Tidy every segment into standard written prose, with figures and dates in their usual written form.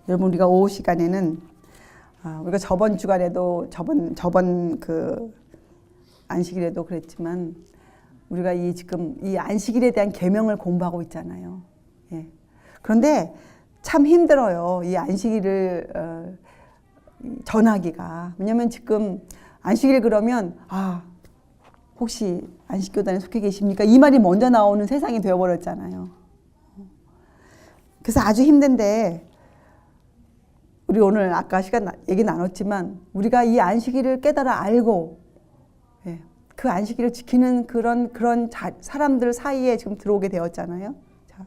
여러분, 우리가 오후 시간에는 우리가 저번 주간에도 저번 그 안식일에도 그랬지만 우리가 지금 이 안식일에 대한 계명을 공부하고 있잖아요. 예. 그런데 참 힘들어요. 이 안식일을 전하기가. 왜냐면 지금 안식일 그러면 혹시 안식교단에 속해 계십니까? 이 말이 먼저 나오는 세상이 되어버렸잖아요. 그래서 아주 힘든데 우리 오늘 아까 얘기 나눴지만 우리가 이 안식일을 깨달아 알고 그 안식일을 지키는 그런 사람들 사이에 지금 들어오게 되었잖아요. 자,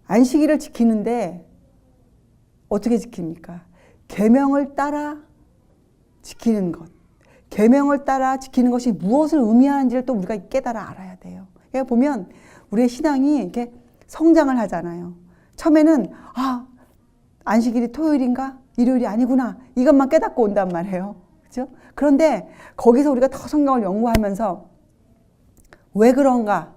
안식일을 지키는데 어떻게 지킵니까? 계명을 따라 지키는 것. 계명을 따라 지키는 것이 무엇을 의미하는지를 또 우리가 깨달아 알아야 돼요. 그러니까 보면 우리의 신앙이 이렇게 성장을 하잖아요. 처음에는 안식일이 토요일인가? 일요일이 아니구나. 이것만 깨닫고 온단 말이에요. 그렇죠? 그런데 거기서 우리가 더 성경을 연구하면서 왜 그런가?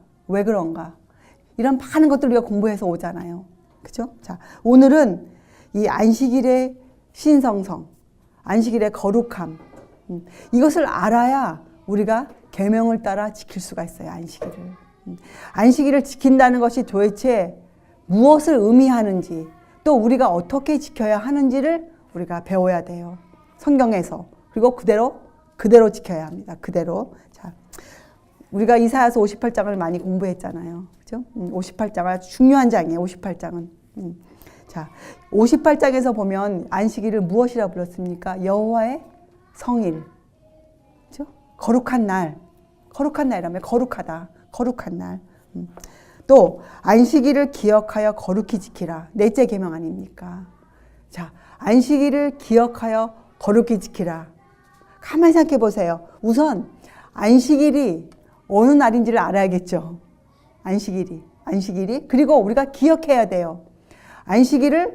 이런 많은 것들을 우리가 공부해서 오잖아요. 그렇죠? 자, 오늘은 이 안식일의 신성성, 안식일의 거룩함, 이것을 알아야 우리가 계명을 따라 지킬 수가 있어요. 안식일을. 안식일을 지킨다는 것이 도대체 무엇을 의미하는지, 또 우리가 어떻게 지켜야 하는지를 우리가 배워야 돼요. 성경에서. 그리고 그대로 지켜야 합니다. 그대로. 자, 우리가 이사야서 58장을 많이 공부했잖아요. 그죠? 58장 아주 중요한 장이에요. 58장은. 자, 58장에서 보면 안식일을 무엇이라 불렀습니까? 여호와의 성일. 그죠? 거룩한 날이라면 거룩한 날. 또 안식일을 기억하여 거룩히 지키라. 넷째 계명 아닙니까? 자, 안식일을 기억하여 거룩히 지키라. 가만히 생각해 보세요. 우선 안식일이 어느 날인지를 알아야겠죠. 안식일이. 그리고 우리가 기억해야 돼요. 안식일이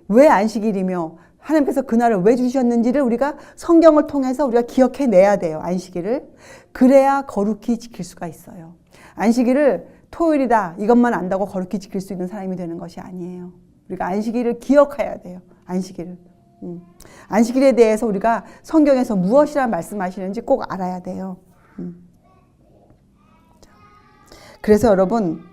왜 안식일이며 하나님께서 그날을 왜 주셨는지를 우리가 성경을 통해서 우리가 기억해내야 돼요. 안식일을. 그래야 거룩히 지킬 수가 있어요. 안식일을 토요일이다 이것만 안다고 거룩히 지킬 수 있는 사람이 되는 것이 아니에요. 우리가 안식일을 기억해야 돼요. 안식일에 대해서 우리가 성경에서 무엇이라 말씀하시는지 꼭 알아야 돼요. 그래서 여러분,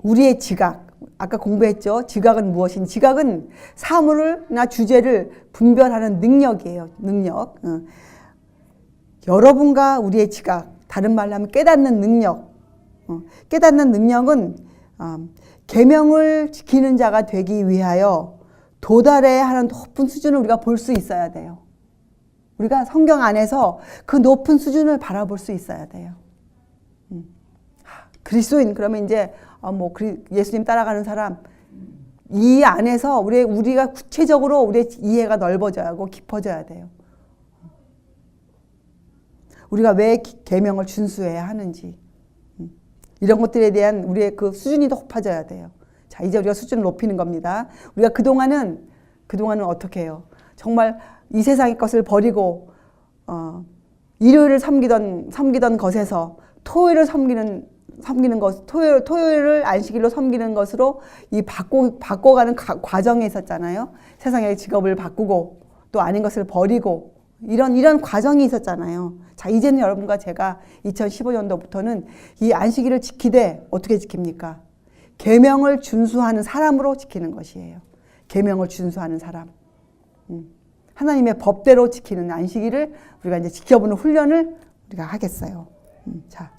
우리의 지각, 아까 공부했죠. 지각은 무엇인지. 지각은 사물이나 주제를 분별하는 능력이에요. 능력. 여러분과 우리의 지각, 다른 말로 하면 깨닫는 능력. 깨닫는 능력은 계명을 지키는 자가 되기 위하여 도달해야 하는 높은 수준을 우리가 볼 수 있어야 돼요. 우리가 성경 안에서 그 높은 수준을 바라볼 수 있어야 돼요. 그리스도인 그러면 이제 예수님 따라가는 사람 이 안에서 우리가 구체적으로 우리의 이해가 넓어져야 하고 깊어져야 돼요. 우리가 왜 계명을 준수해야 하는지 이런 것들에 대한 우리의 그 수준이 높아져야 돼요. 자, 이제 우리가 수준을 높이는 겁니다. 우리가 그동안은 어떻게 해요? 정말 이 세상의 것을 버리고 일요일을 섬기던 것에서 토요일을 섬기는 것, 토요일을 안식일로 섬기는 것으로 바꿔가는 과정에 있었잖아요. 세상의 직업을 바꾸고 또 아닌 것을 버리고 이런 과정이 있었잖아요. 자, 이제는 여러분과 제가 2015년도부터는 이 안식일을 지키되 어떻게 지킵니까? 계명을 준수하는 사람으로 지키는 것이에요. 계명을 준수하는 사람. 하나님의 법대로 지키는 안식일을 우리가 이제 지켜보는 훈련을 우리가 하겠어요. 자,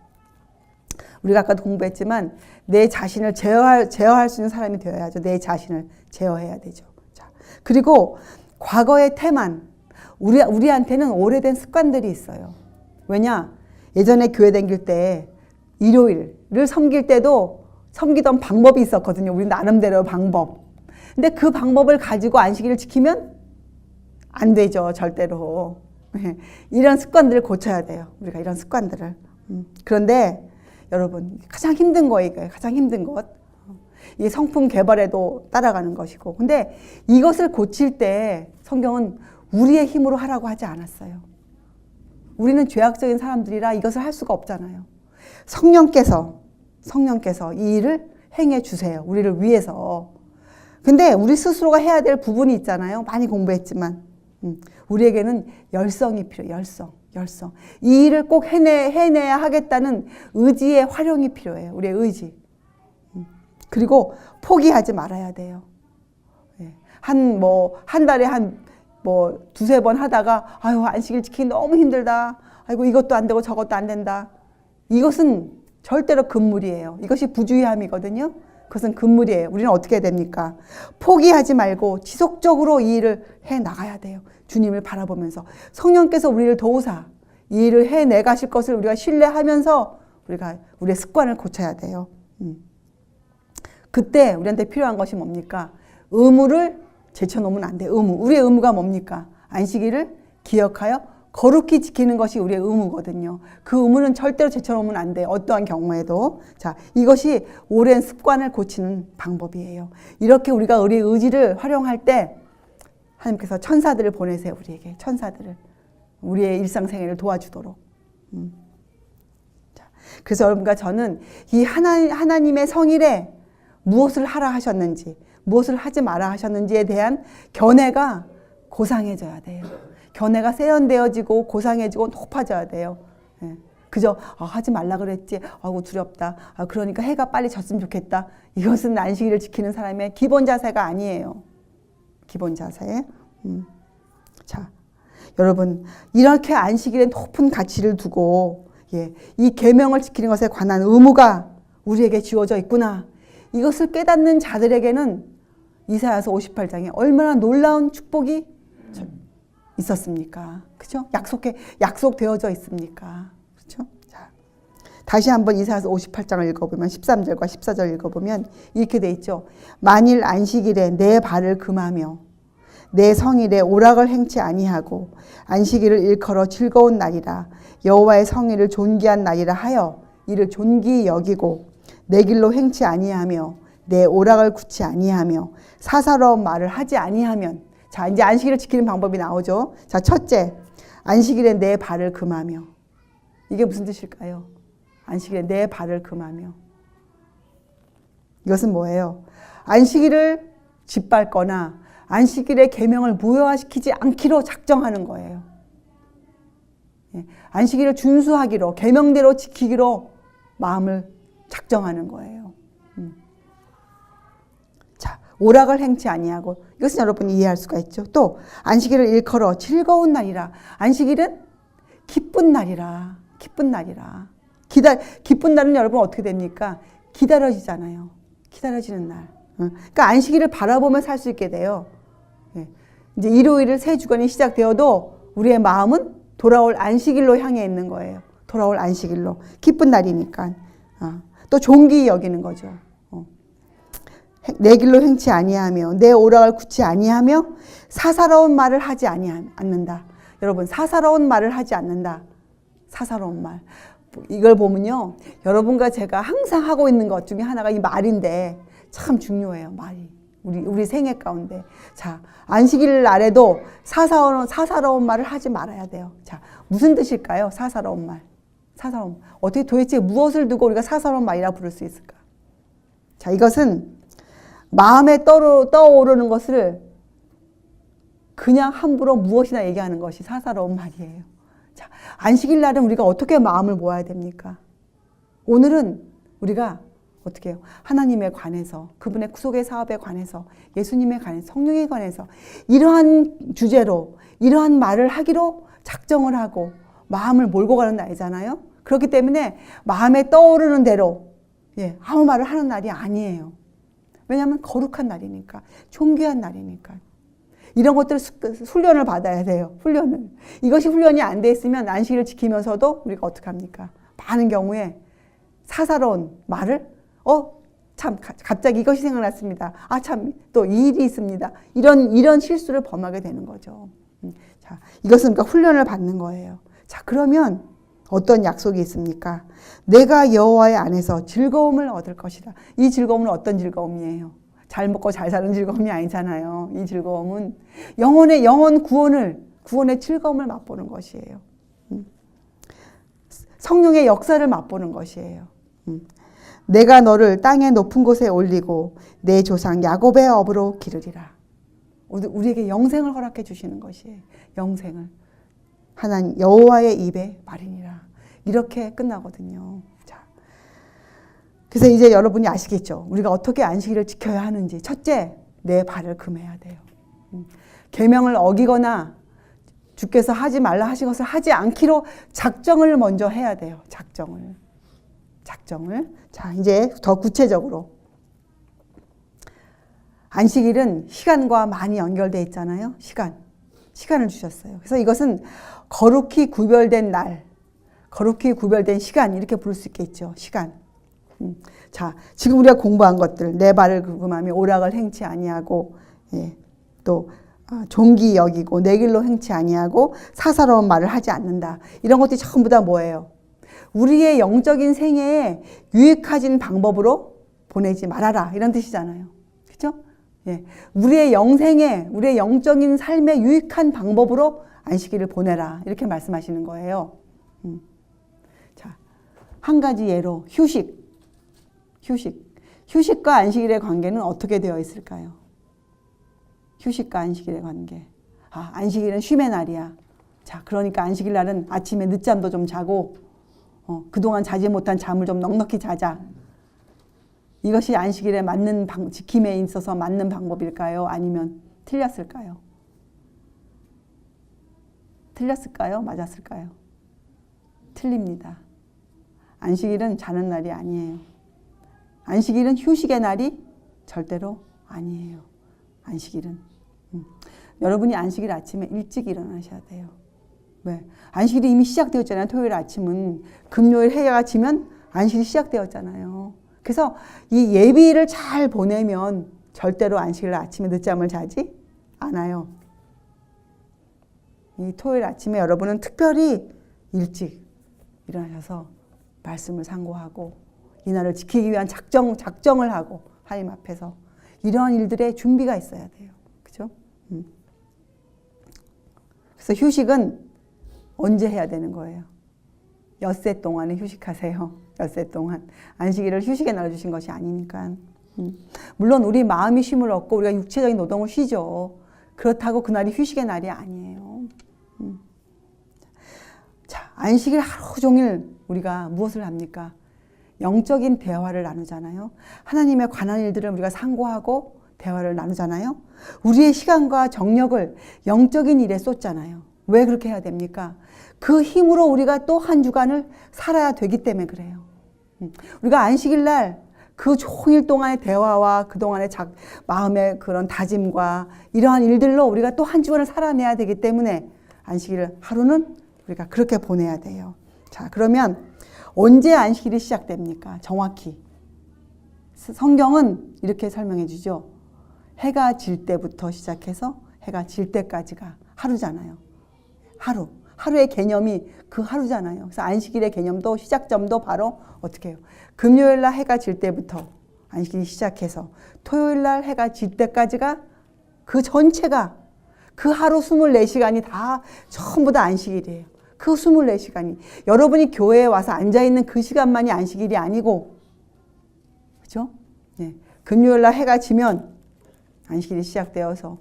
우리가 아까도 공부했지만 내 자신을 제어할 수 있는 사람이 되어야죠. 내 자신을 제어해야 되죠. 자, 그리고 과거의 태만, 우리한테는 오래된 습관들이 있어요. 왜냐? 예전에 교회 다닐 때 일요일을 섬길 때도 섬기던 방법이 있었거든요. 우리 나름대로 방법. 근데 그 방법을 가지고 안식일을 지키면 안 되죠. 절대로. 이런 습관들을 고쳐야 돼요. 우리가 이런 습관들을. 그런데 여러분 가장 힘든 거예요. 가장 힘든 것. 이 성품 개발에도 따라가는 것이고. 근데 이것을 고칠 때 성경은 우리의 힘으로 하라고 하지 않았어요. 우리는 죄악적인 사람들이라 이것을 할 수가 없잖아요. 성령께서 성령께서 이 일을 행해 주세요. 우리를 위해서. 근데 우리 스스로가 해야 될 부분이 있잖아요. 많이 공부했지만 우리에게는 열성이 필요해요. 열성. 이 일을 꼭 해내야 하겠다는 의지의 활용이 필요해요. 우리의 의지. 그리고 포기하지 말아야 돼요. 한 달에 두세 번 하다가 아유 안식일 지키기 너무 힘들다. 아이고 이것도 안 되고 저것도 안 된다. 이것은 절대로 금물이에요. 이것이 부주의함이거든요. 그것은 금물이에요. 우리는 어떻게 해야 됩니까? 포기하지 말고 지속적으로 이 일을 해 나가야 돼요. 주님을 바라보면서 성령께서 우리를 도우사 이 일을 해내 가실 것을 우리가 신뢰하면서 우리가 우리의 습관을 고쳐야 돼요. 그때 우리한테 필요한 것이 뭡니까? 의무를 제쳐놓으면 안 돼요. 우리의 의무가 뭡니까? 안식일을 기억하여 거룩히 지키는 것이 우리의 의무거든요. 그 의무는 절대로 제쳐놓으면 안 돼요. 어떠한 경우에도. 자, 이것이 오랜 습관을 고치는 방법이에요. 이렇게 우리가 우리의 의지를 활용할 때 하나님께서 천사들을 보내세요. 우리에게 천사들을. 우리의 일상생활을 도와주도록. 자, 그래서 여러분과 저는 이 하나님의 성일에 무엇을 하라 하셨는지, 무엇을 하지 마라 하셨는지에 대한 견해가 고상해져야 돼요. 견해가 세련되어지고 고상해지고 높아져야 돼요. 그저 하지 말라 그랬지. 아이고 두렵다. 그러니까 해가 빨리 졌으면 좋겠다. 이것은 안식일을 지키는 사람의 기본 자세가 아니에요. 기본 자세. 자, 여러분 이렇게 안식일에 높은 가치를 두고 이 계명을 지키는 것에 관한 의무가 우리에게 지워져 있구나. 이것을 깨닫는 자들에게는 이사야서 58장에 얼마나 놀라운 축복이 있었습니까? 그죠? 약속되어져 있습니까? 그렇죠? 자, 다시 한번 이사야서 58장을 읽어보면 13절과 14절 읽어보면 이렇게 돼 있죠. 만일 안식일에 내 발을 금하며 내 성일에 오락을 행치 아니하고 안식일을 일컬어 즐거운 날이라 여호와의 성일을 존귀한 날이라 하여 이를 존귀히 여기고 내 길로 행치 아니하며 내 오락을 굳지 아니하며 사사로운 말을 하지 아니하면 자 이제 안식일을 지키는 방법이 나오죠. 자 첫째 안식일에 내 발을 금하며 이게 무슨 뜻일까요? 안식일에 내 발을 금하며 이것은 뭐예요? 안식일을 짓밟거나 안식일의 계명을 무효화시키지 않기로 작정하는 거예요. 안식일을 준수하기로 계명대로 지키기로 마음을 작정하는 거예요. 자, 오락을 행치 아니하고 이것은 여러분이 이해할 수가 있죠. 또 안식일을 일컬어 즐거운 날이라. 안식일은 기쁜 날이라. 기쁜 날이라. 기쁜 날은 여러분 어떻게 됩니까? 기다려지잖아요. 기다려지는 날. 그러니까 안식일을 바라보며 살 수 있게 돼요. 이제 일요일을 새 주간이 시작되어도 우리의 마음은 돌아올 안식일로 향해 있는 거예요. 돌아올 안식일로. 기쁜 날이니까. 또 존귀히 여기는 거죠. 내 길로 행치 아니하며 내 오락을 굳지 아니하며 사사로운 말을 하지 않는다. 여러분 사사로운 말을 하지 않는다. 사사로운 말. 이걸 보면요. 여러분과 제가 항상 하고 있는 것 중에 하나가 이 말인데 참 중요해요. 말이. 우리 생애 가운데. 자, 안식일 날에도 사사로운 말을 하지 말아야 돼요. 자, 무슨 뜻일까요? 사사로운 말. 사사로운. 어떻게 도대체 무엇을 두고 우리가 사사로운 말이라 부를 수 있을까? 자, 이것은 마음에 떠오르는 것을 그냥 함부로 무엇이나 얘기하는 것이 사사로운 말이에요. 자, 안식일 날은 우리가 어떻게 마음을 모아야 됩니까? 오늘은 우리가 어떻게 해요? 하나님에 관해서, 그분의 구속의 사업에 관해서, 예수님에 관해서, 성령에 관해서 이러한 주제로, 이러한 말을 하기로 작정을 하고 마음을 몰고 가는 날이잖아요. 그렇기 때문에 마음에 떠오르는 대로 아무 말을 하는 날이 아니에요. 왜냐하면 거룩한 날이니까, 존귀한 날이니까. 이런 것들 훈련을 받아야 돼요. 훈련을. 이것이 훈련이 안 돼 있으면 안식일을 지키면서도 우리가 어떻게 합니까? 많은 경우에 사사로운 말을 참 갑자기 이것이 생각났습니다. 참 또 이 일이 있습니다. 이런 실수를 범하게 되는 거죠. 자, 이것은 그러니까 훈련을 받는 거예요. 자, 그러면 어떤 약속이 있습니까? 내가 여호와의 안에서 즐거움을 얻을 것이다. 이 즐거움은 어떤 즐거움이에요? 잘 먹고 잘 사는 즐거움이 아니잖아요. 이 즐거움은 영혼 구원의 즐거움을 맛보는 것이에요. 성령의 역사를 맛보는 것이에요. 내가 너를 땅의 높은 곳에 올리고 내 조상 야곱의 업으로 기르리라. 우리에게 영생을 허락해 주시는 것이에요. 영생을. 하나님 여호와의 입에 말이니라. 이렇게 끝나거든요. 자, 그래서 이제 여러분이 아시겠죠? 우리가 어떻게 안식일을 지켜야 하는지. 첫째, 내 발을 금해야 돼요. 계명을 어기거나 주께서 하지 말라 하신 것을 하지 않기로 작정을 먼저 해야 돼요. 작정을. 자, 이제 더 구체적으로. 안식일은 시간과 많이 연결되어 있잖아요. 시간을 주셨어요. 그래서 이것은 거룩히 구별된 날, 거룩히 구별된 시간 이렇게 부를 수 있겠죠. 시간. 자, 지금 우리가 공부한 것들, 내 발을 금하며 오락을 행치 아니하고, 또 종기 여기고 내 길로 행치 아니하고 사사로운 말을 하지 않는다. 이런 것들이 전부 다 뭐예요? 우리의 영적인 생애에 유익하진 방법으로 보내지 말아라. 이런 뜻이잖아요. 그렇죠? 우리의 영생에, 우리의 영적인 삶에 유익한 방법으로 안식일을 보내라. 이렇게 말씀하시는 거예요. 자, 한 가지 예로 휴식과 안식일의 관계는 어떻게 되어 있을까요? 휴식과 안식일의 관계. 안식일은 쉼의 날이야. 자, 그러니까 안식일 날은 아침에 늦잠도 좀 자고, 그동안 자지 못한 잠을 좀 넉넉히 자자. 이것이 안식일에 맞는 지킴에 있어서 맞는 방법일까요? 아니면 틀렸을까요? 맞았을까요? 틀립니다. 안식일은 자는 날이 아니에요. 안식일은 휴식의 날이 절대로 아니에요. 안식일은. 여러분이 안식일 아침에 일찍 일어나셔야 돼요. 왜? 안식일이 이미 시작되었잖아요. 토요일 아침은. 금요일 해가 지면 안식일이 시작되었잖아요. 그래서 이 예비일을 잘 보내면 절대로 안식일 아침에 늦잠을 자지 않아요. 이 토요일 아침에 여러분은 특별히 일찍 일어나셔서 말씀을 상고하고 이날을 지키기 위한 작정을 하고 하나님 앞에서 이러한 일들의 준비가 있어야 돼요. 그죠? 그래서 휴식은 언제 해야 되는 거예요? 엿새 동안은 휴식하세요. 엿새 동안. 안식일을 휴식에 나눠주신 것이 아니니까. 물론 우리 마음이 쉼을 얻고 우리가 육체적인 노동을 쉬죠. 그렇다고 그날이 휴식의 날이 아니에요. 자, 안식일 하루 종일 우리가 무엇을 합니까? 영적인 대화를 나누잖아요. 하나님에 관한 일들을 우리가 상고하고 대화를 나누잖아요. 우리의 시간과 정력을 영적인 일에 쏟잖아요. 왜 그렇게 해야 됩니까? 그 힘으로 우리가 또 한 주간을 살아야 되기 때문에 그래요. 우리가 안식일 날 그 종일 동안의 대화와 그동안의 마음의 그런 다짐과 이러한 일들로 우리가 또 한 주간을 살아내야 되기 때문에 안식일 하루는 우리가 그렇게 보내야 돼요. 자, 그러면 언제 안식일이 시작됩니까? 정확히. 성경은 이렇게 설명해 주죠. 해가 질 때부터 시작해서 해가 질 때까지가 하루잖아요. 하루의 개념이 그 하루잖아요. 그래서 안식일의 개념도 시작점도 바로 어떻게 해요? 금요일 날 해가 질 때부터 안식일이 시작해서 토요일 날 해가 질 때까지가 그 전체가 그 하루 24시간이 다 전부 다 안식일이에요. 그 24시간이 여러분이 교회에 와서 앉아있는 그 시간만이 안식일이 아니고 그렇죠? 금요일 날 해가 지면 안식일이 시작되어서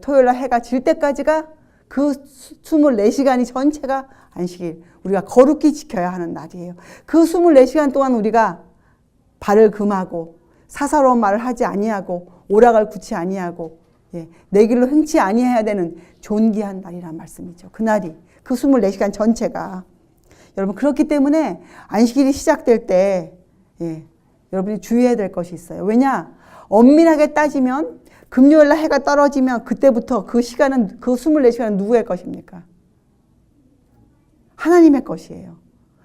토요일 날 해가 질 때까지가 그 24시간이 전체가 안식일, 우리가 거룩히 지켜야 하는 날이에요. 그 24시간 동안 우리가 발을 금하고 사사로운 말을 하지 아니하고 오락을 굳이 아니하고 내 길로 행치 아니해야 되는 존귀한 날이란 말씀이죠. 그날이 그 24시간 전체가 여러분 그렇기 때문에 안식일이 시작될 때 여러분이 주의해야 될 것이 있어요. 왜냐? 엄밀하게 따지면 금요일 날 해가 떨어지면 그때부터 그 시간은 그 24시간은 누구의 것입니까? 하나님의 것이에요.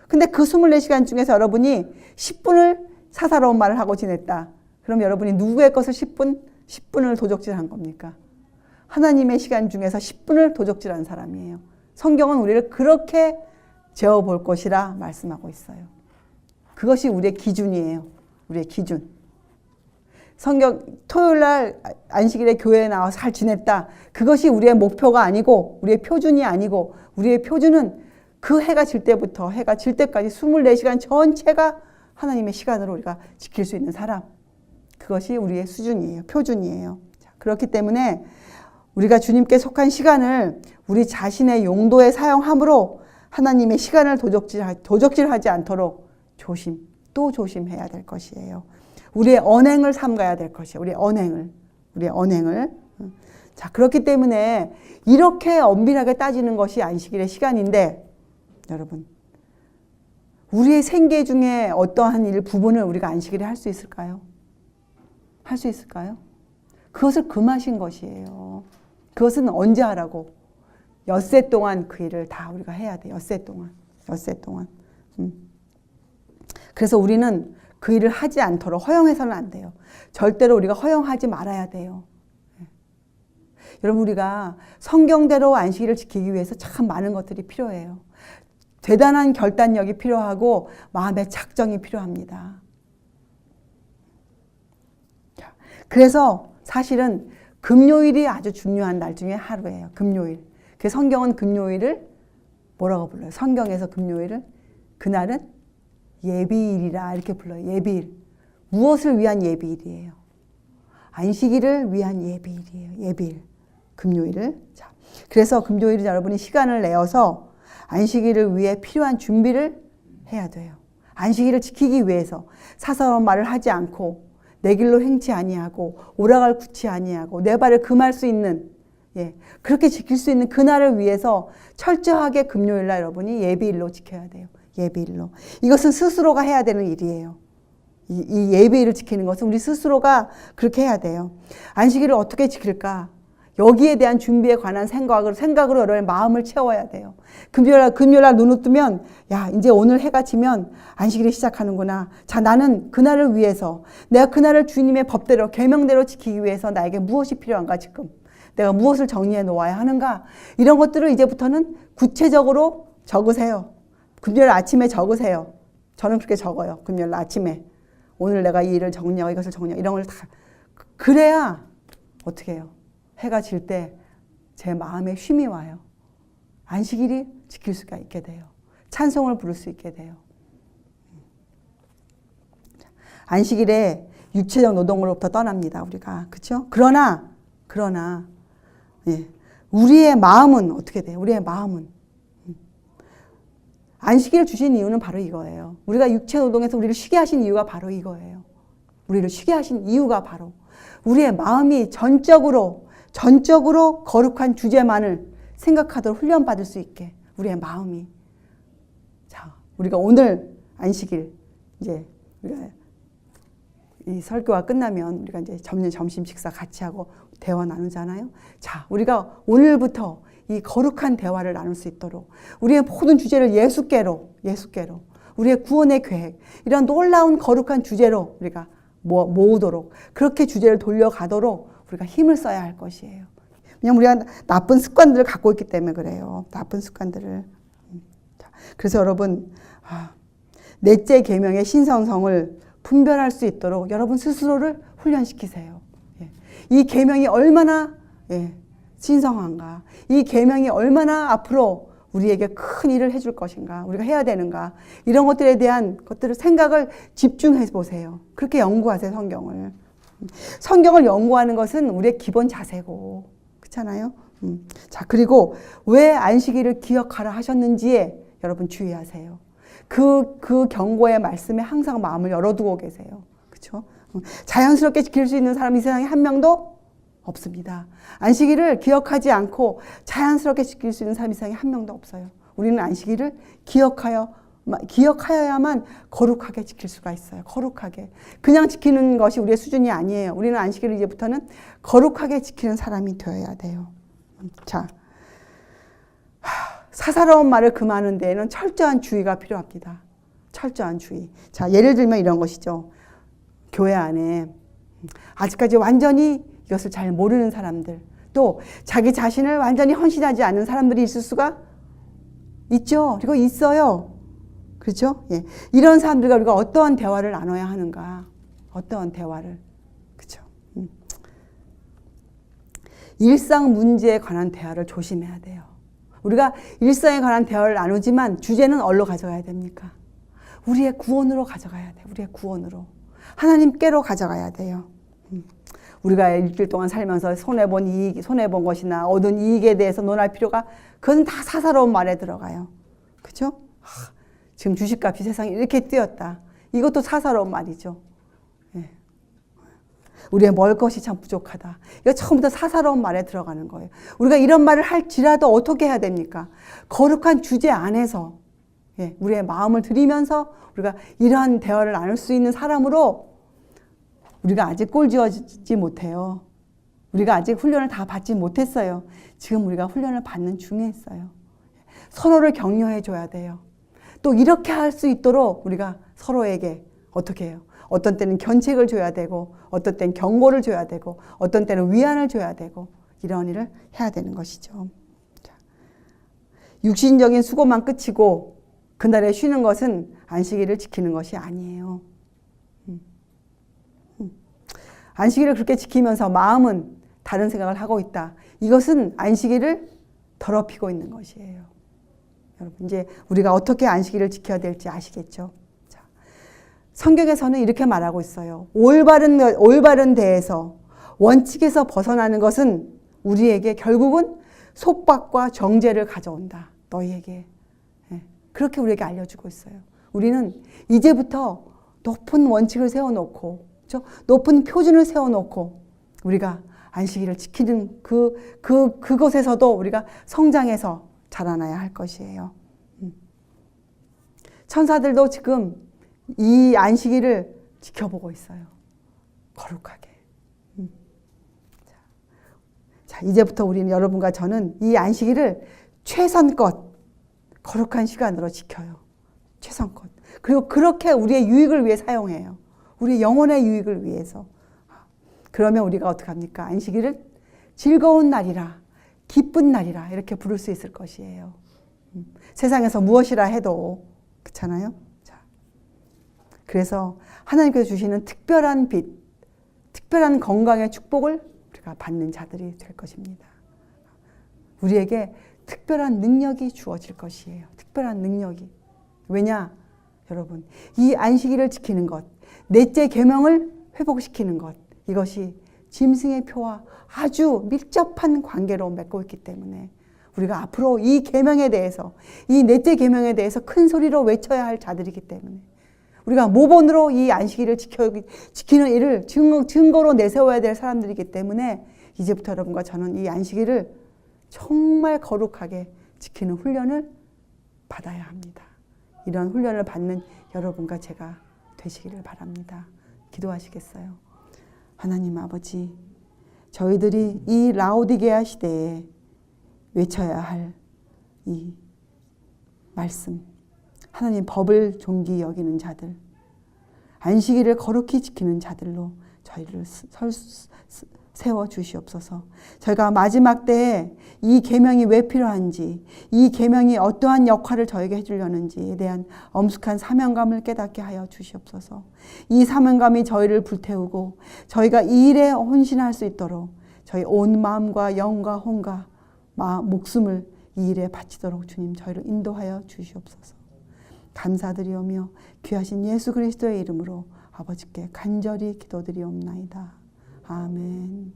근데 그 24시간 중에서 여러분이 10분을 사사로운 말을 하고 지냈다. 그럼 여러분이 누구의 것을 10분을 도적질한 겁니까? 하나님의 시간 중에서 10분을 도적질한 사람이에요. 성경은 우리를 그렇게 재어볼 것이라 말씀하고 있어요. 그것이 우리의 기준이에요. 우리의 기준. 토요일 날 안식일에 교회에 나와서 잘 지냈다. 그것이 우리의 목표가 아니고 우리의 표준이 아니고 우리의 표준은 그 해가 질 때부터 해가 질 때까지 24시간 전체가 하나님의 시간으로 우리가 지킬 수 있는 사람. 그것이 우리의 수준이에요. 표준이에요. 자, 그렇기 때문에 우리가 주님께 속한 시간을 우리 자신의 용도에 사용함으로 하나님의 시간을 도적질하지 않도록 또 조심해야 될 것이에요. 우리의 언행을 삼가야 될 것이에요. 우리의 언행을. 자, 그렇기 때문에 이렇게 엄밀하게 따지는 것이 안식일의 시간인데, 여러분, 우리의 생계 중에 어떠한 부분을 우리가 안식일에 할 수 있을까요? 할 수 있을까요? 그것을 금하신 것이에요. 그것은 언제 하라고? 엿새 동안 그 일을 다 우리가 해야 돼. 엿새 동안. 그래서 우리는 그 일을 하지 않도록 허용해서는 안 돼요. 절대로 우리가 허용하지 말아야 돼요. 여러분, 우리가 성경대로 안식일을 지키기 위해서 참 많은 것들이 필요해요. 대단한 결단력이 필요하고 마음의 작정이 필요합니다. 그래서 사실은 금요일이 아주 중요한 날 중에 하루예요. 금요일. 그 성경은 금요일을 뭐라고 불러요? 성경에서 금요일을 그날은 예비일이라 이렇게 불러요. 예비일. 무엇을 위한 예비일이에요? 안식일을 위한 예비일이에요. 예비일. 금요일을. 자, 그래서 금요일은 여러분이 시간을 내어서 안식일을 위해 필요한 준비를 해야 돼요. 안식일을 지키기 위해서 사사로운 말을 하지 않고 내 길로 행치 아니하고 오라갈 굳지 아니하고 내 발을 금할 수 있는, 그렇게 지킬 수 있는 그날을 위해서 철저하게 금요일날 여러분이 예비일로 지켜야 돼요. 예비일로. 이것은 스스로가 해야 되는 일이에요. 이 예비일을 지키는 것은 우리 스스로가 그렇게 해야 돼요. 안식일을 어떻게 지킬까? 여기에 대한 준비에 관한 생각으로 여러분의 마음을 채워야 돼요. 금요일날 눈을 뜨면, 야, 이제 오늘 해가 지면 안식일이 시작하는구나. 자, 나는 그날을 위해서, 내가 그날을 주님의 법대로, 계명대로 지키기 위해서 나에게 무엇이 필요한가, 지금. 내가 무엇을 정리해 놓아야 하는가. 이런 것들을 이제부터는 구체적으로 적으세요. 금요일 아침에 적으세요. 저는 그렇게 적어요. 금요일 아침에. 오늘 내가 이 일을 정리하고 이것을 정리하고 이런 걸 다. 그래야 어떻게 해요? 해가 질 때 제 마음에 쉼이 와요. 안식일이 지킬 수가 있게 돼요. 찬송을 부를 수 있게 돼요. 안식일에 육체적 노동으로부터 떠납니다. 우리가. 그렇죠? 그러나 우리의 마음은 어떻게 돼요? 우리의 마음은 안식일을 주신 이유는 바로 이거예요. 우리가 육체 노동에서 우리를 쉬게 하신 이유가 바로 이거예요. 우리를 쉬게 하신 이유가 바로 우리의 마음이 전적으로 거룩한 주제만을 생각하도록 훈련받을 수 있게 우리의 마음이. 자, 우리가 오늘 안식일 이제 우리가 이 설교가 끝나면 우리가 이제 점심 식사 같이 하고 대화 나누잖아요. 자, 우리가 오늘부터 이 거룩한 대화를 나눌 수 있도록 우리의 모든 주제를 예수께로 우리의 구원의 계획, 이런 놀라운 거룩한 주제로 우리가 모으도록, 그렇게 주제를 돌려가도록 우리가 힘을 써야 할 것이에요. 왜냐하면 우리가 나쁜 습관들을 갖고 있기 때문에 그래요. 나쁜 습관들을. 그래서 여러분, 넷째 계명의 신성성을 분별할 수 있도록 여러분 스스로를 훈련시키세요. 이 계명이 얼마나 신성한가, 이 계명이 얼마나 앞으로 우리에게 큰 일을 해줄 것인가, 우리가 해야 되는가, 이런 것들에 대한 생각을 집중해 보세요. 그렇게 연구하세요. 성경을 연구하는 것은 우리의 기본 자세고, 그렇잖아요. 자, 그리고 왜 안식일을 기억하라 하셨는지에 여러분 주의하세요. 그 경고의 말씀에 항상 마음을 열어두고 계세요. 그렇죠? 자연스럽게 지킬 수 있는 사람이 이 세상에 한 명도 없습니다. 안식일을 기억하지 않고 자연스럽게 지킬 수 있는 사람이 이 세상에 한 명도 없어요. 우리는 안식일을 기억하여야만 거룩하게 지킬 수가 있어요. 거룩하게. 그냥 지키는 것이 우리의 수준이 아니에요. 우리는 안식일을 이제부터는 거룩하게 지키는 사람이 되어야 돼요. 자, 사사로운 말을 금하는 데에는 철저한 주의가 필요합니다. 철저한 주의. 자, 예를 들면 이런 것이죠. 교회 안에 아직까지 완전히 이것을 잘 모르는 사람들, 또 자기 자신을 완전히 헌신하지 않는 사람들이 있을 수가 있죠. 그리고 있어요. 그렇죠? 이런 사람들과 우리가 어떠한 대화를 나눠야 하는가? 어떠한 대화를. 그렇죠? 일상 문제에 관한 대화를 조심해야 돼요. 우리가 일상에 관한 대화를 나누지만 주제는 어디로 가져가야 됩니까? 우리의 구원으로 가져가야 돼. 우리의 구원으로. 하나님께로 가져가야 돼요. 우리가 일주일 동안 살면서 손해본 것이나 얻은 이익에 대해서 논할 필요가, 그건 다 사사로운 말에 들어가요. 그죠? 지금 주식값이 세상에 이렇게 뛰었다. 이것도 사사로운 말이죠. 예. 우리의 먹을 것이 참 부족하다. 이거 처음부터 사사로운 말에 들어가는 거예요. 우리가 이런 말을 할지라도 어떻게 해야 됩니까? 거룩한 주제 안에서, 예, 우리의 마음을 들이면서 우리가 이러한 대화를 나눌 수 있는 사람으로, 우리가 아직 꼴지어지지 못해요. 우리가 아직 훈련을 다 받지 못했어요. 지금 우리가 훈련을 받는 중에 있어요. 서로를 격려해 줘야 돼요. 또 이렇게 할 수 있도록 우리가 서로에게 어떻게 해요? 어떤 때는 견책을 줘야 되고, 어떤 때는 경고를 줘야 되고, 어떤 때는 위안을 줘야 되고, 이런 일을 해야 되는 것이죠. 육신적인 수고만 끝이고 그날에 쉬는 것은 안식일을 지키는 것이 아니에요. 안식일을 그렇게 지키면서 마음은 다른 생각을 하고 있다. 이것은 안식일을 더럽히고 있는 것이에요. 여러분, 이제 우리가 어떻게 안식일을 지켜야 될지 아시겠죠? 자, 성경에서는 이렇게 말하고 있어요. 올바른 대에서, 원칙에서 벗어나는 것은 우리에게 결국은 속박과 정죄를 가져온다. 너희에게. 예, 그렇게 우리에게 알려주고 있어요. 우리는 이제부터 높은 원칙을 세워놓고, 그렇죠? 높은 표준을 세워놓고 우리가 안식일을 지키는 그것에서도 우리가 성장해서 자라나야 할 것이에요. 천사들도 지금 이 안식일을 지켜보고 있어요. 거룩하게. 자, 이제부터 우리는, 여러분과 저는 이 안식일을 최선껏 거룩한 시간으로 지켜요. 최선껏. 그리고 그렇게 우리의 유익을 위해 사용해요. 우리 영혼의 유익을 위해서. 그러면 우리가 어떻게 합니까? 안식일을 즐거운 날이라, 기쁜 날이라 이렇게 부를 수 있을 것이에요. 세상에서 무엇이라 해도 그렇잖아요. 자, 그래서 하나님께서 주시는 특별한 빛, 특별한 건강의 축복을 우리가 받는 자들이 될 것입니다. 우리에게 특별한 능력이 주어질 것이에요. 특별한 능력이. 왜냐? 여러분, 이 안식일을 지키는 것, 넷째 계명을 회복시키는 것, 이것이 짐승의 표와 아주 밀접한 관계로 맺고 있기 때문에 우리가 앞으로 이 계명에 대해서, 이 넷째 계명에 대해서 큰 소리로 외쳐야 할 자들이기 때문에 우리가 모본으로 이 안식일을 지키는 일을 증거로 내세워야 될 사람들이기 때문에 이제부터 여러분과 저는 이 안식일을 정말 거룩하게 지키는 훈련을 받아야 합니다. 이런 훈련을 받는 여러분과 제가 되시기를 바랍니다. 기도하시겠어요? 하나님 아버지, 저희들이 이 라오디게아 시대에 외쳐야 할 이 말씀, 하나님 법을 존귀 여기는 자들, 안식일을 거룩히 지키는 자들로 저희를 세워 주시옵소서. 저희가 마지막 때에 이 계명이 왜 필요한지, 이 계명이 어떠한 역할을 저에게 해주려는지에 대한 엄숙한 사명감을 깨닫게 하여 주시옵소서. 이 사명감이 저희를 불태우고 저희가 이 일에 헌신할 수 있도록 저희 온 마음과 영과 혼과 목숨을 이 일에 바치도록 주님 저희를 인도하여 주시옵소서. 감사드리오며 귀하신 예수 그리스도의 이름으로 아버지께 간절히 기도드리옵나이다. 아멘.